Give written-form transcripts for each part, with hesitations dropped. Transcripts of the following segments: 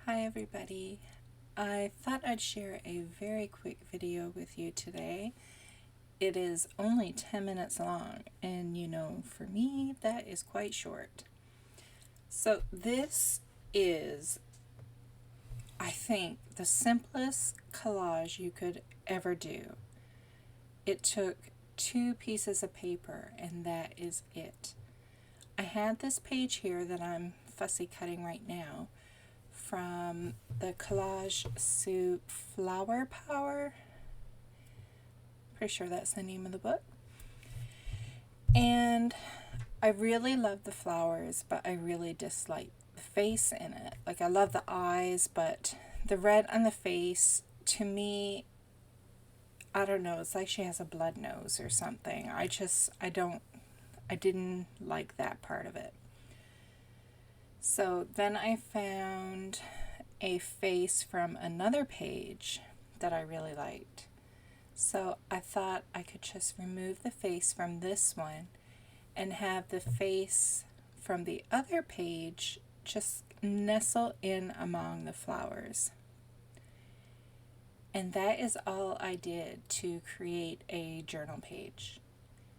Hi everybody. I thought I'd share a very quick video with you today. It is only 10 minutes long, and for me that is quite short. So this is, I think, the simplest collage you could ever do. It took 2 pieces of paper and that is it. I had this page here that I'm fussy cutting right now from the Collage Soup Flower Power. Pretty sure that's the name of the book. And I really love the flowers, but I really dislike the face in it. Like, I love the eyes, but the red on the face, to me, I don't know, it's like she has a blood nose or something. I didn't like that part of it. So then I found a face from another page that I really liked. So I thought I could just remove the face from this one and have the face from the other page just nestle in among the flowers. And that is all I did to create a journal page.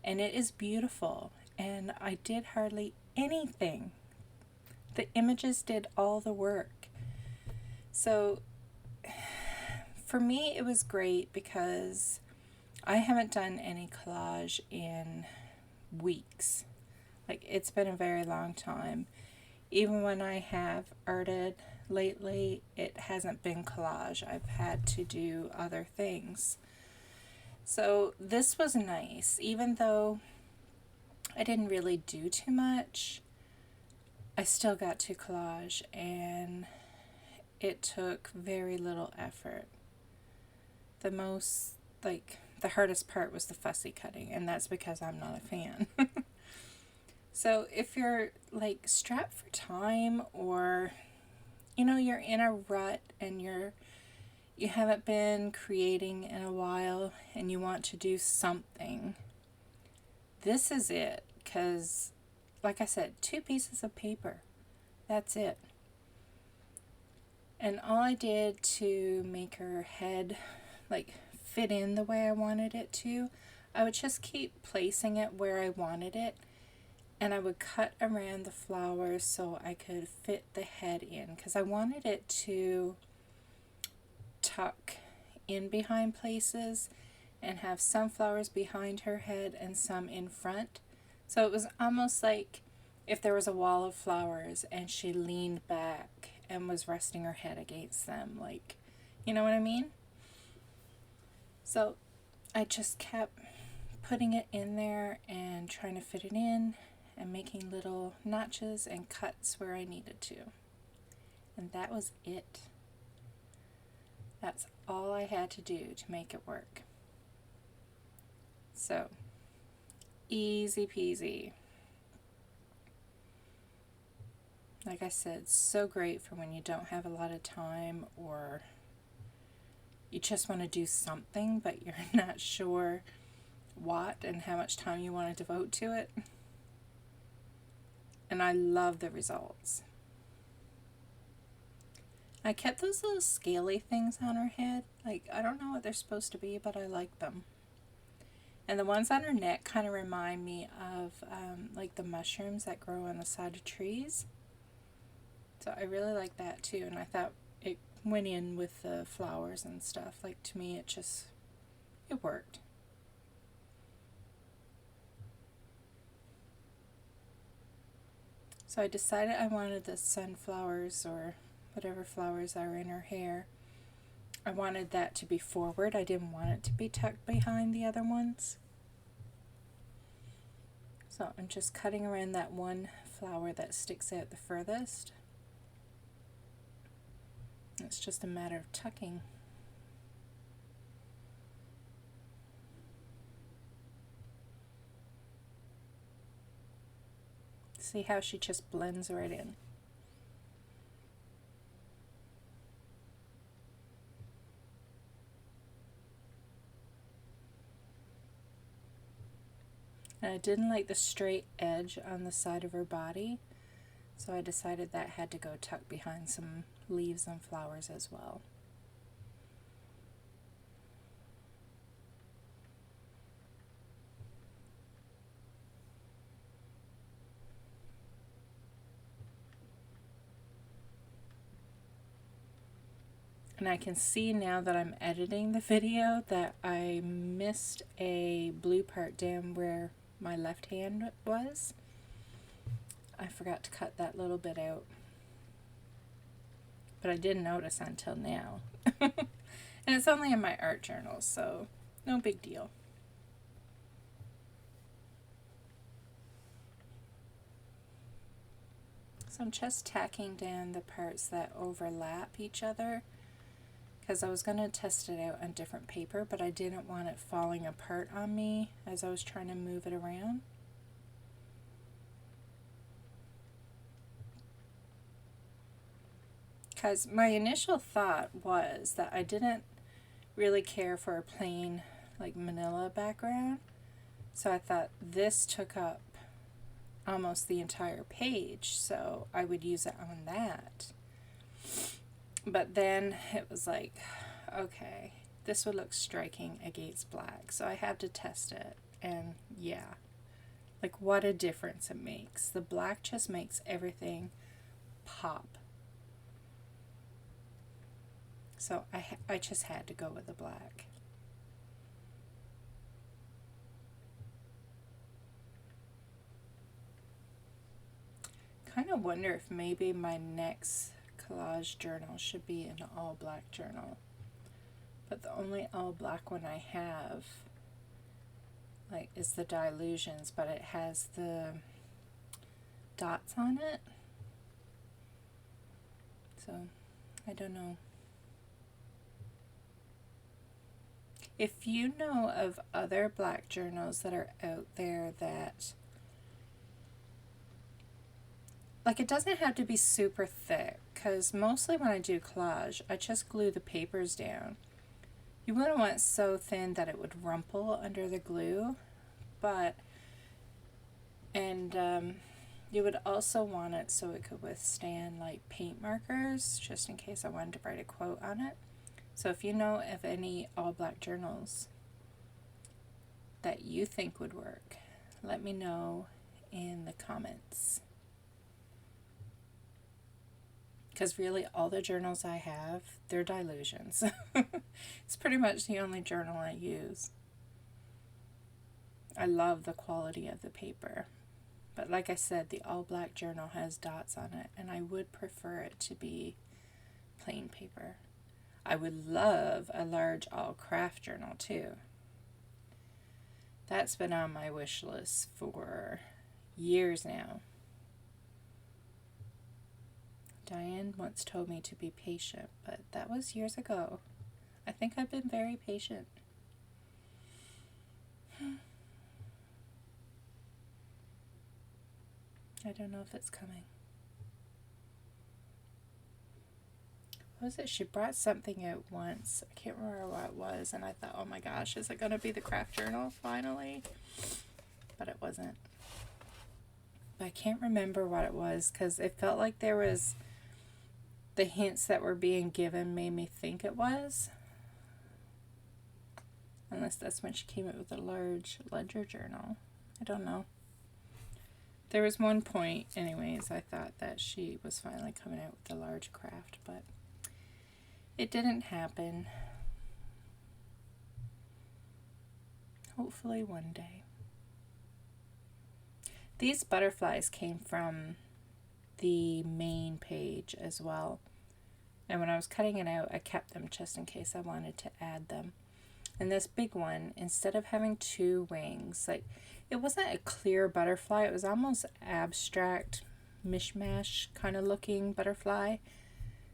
And it is beautiful, and I did hardly anything. The images did all the work. So for me it was great because I haven't done any collage in weeks. Like, it's been a very long time. Even when I have arted lately, it hasn't been collage. I've had to do other things. So this was nice. Even though I didn't really do too much, I still got to collage, and it took very little effort. The hardest part was the fussy cutting, and that's because I'm not a fan. So if you're like strapped for time, or you're in a rut and you haven't been creating in a while and you want to do something, this is it. Because like I said, 2 pieces of paper, that's it. And all I did to make her head fit in the way I wanted it to, I would just keep placing it where I wanted it, and I would cut around the flowers so I could fit the head in, because I wanted it to tuck in behind places and have some flowers behind her head and some in front. So it was almost like if there was a wall of flowers and she leaned back and was resting her head against them, like, you know what I mean? So I just kept putting it in there and trying to fit it in and making little notches and cuts where I needed to. And that was it. That's all I had to do to make it work. So, easy peasy. Like I said, so great for when you don't have a lot of time, or you just want to do something but you're not sure what and how much time you want to devote to it. And I love the results. I kept those little scaly things on her head. Like, I don't know what they're supposed to be, but I like them. And the ones on her neck kind of remind me of like the mushrooms that grow on the side of trees. So I really like that too, and I thought it went in with the flowers and stuff. Like, to me, it worked. So I decided I wanted the sunflowers, or whatever flowers are in her hair, I wanted that to be forward. I didn't want it to be tucked behind the other ones. So I'm just cutting around that one flower that sticks out the furthest. It's just a matter of tucking. See how she just blends right in. And I didn't like the straight edge on the side of her body, So I decided that had to go tuck behind some leaves and flowers as well. And I can see now that I'm editing the video that I missed a blue part down where my left hand was. I forgot to cut that little bit out. But I didn't notice until now. And it's only in my art journal, so no big deal. So I'm just tacking down the parts that overlap each other, because I was going to test it out on different paper, but I didn't want it falling apart on me as I was trying to move it around. Because my initial thought was that I didn't really care for a plain like manila background, so I thought this took up almost the entire page, so I would use it on that. But then it was like, okay, this would look striking against black, so I had to test it, and yeah, like what a difference it makes. The black just makes everything pop. So I just had to go with the black. Kind of wonder if maybe my next collage journal should be an all black journal. But the only all black one I have like is the Dilutions, but it has the dots on it. So I don't know. If you know of other black journals that are out there that, like, it doesn't have to be super thick, because mostly when I do collage, I just glue the papers down. You wouldn't want it so thin that it would rumple under the glue, but, and you would also want it so it could withstand like paint markers, just in case I wanted to write a quote on it. So if you know of any all black journals that you think would work, let me know in the comments. Because really all the journals I have, they're Dilutions. It's pretty much the only journal I use. I love the quality of the paper. But like I said, the all black journal has dots on it, and I would prefer it to be plain paper. I would love a large all craft journal too. That's been on my wish list for years now. Diane once told me to be patient, but that was years ago. I think I've been very patient. I don't know if it's coming. What was it? She brought something out once. I can't remember what it was, and I thought, oh my gosh, is it going to be the craft journal finally? But it wasn't. But I can't remember what it was, because it felt like there was, the hints that were being given made me think it was. Unless that's when she came up with a large ledger journal. I don't know. There was one point, anyways, I thought that she was finally coming out with a large craft, but it didn't happen. Hopefully one day. These butterflies came from the main page as well. And when I was cutting it out, I kept them just in case I wanted to add them. And this big one, instead of having two wings, like, it wasn't a clear butterfly, it was almost abstract, mishmash kind of looking butterfly.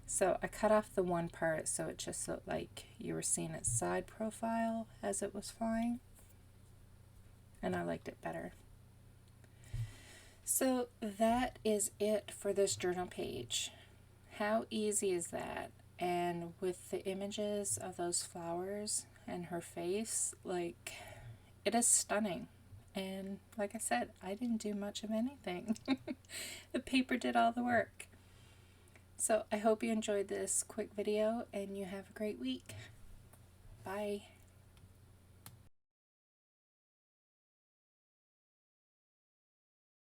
So I cut off the one part so it just looked like you were seeing its side profile as it was flying. And I liked it better. So that is it for this journal page. How easy is that? And with the images of those flowers and her face, like, it is stunning. And like I said, I didn't do much of anything. The paper did all the work. So I hope you enjoyed this quick video and you have a great week. Bye.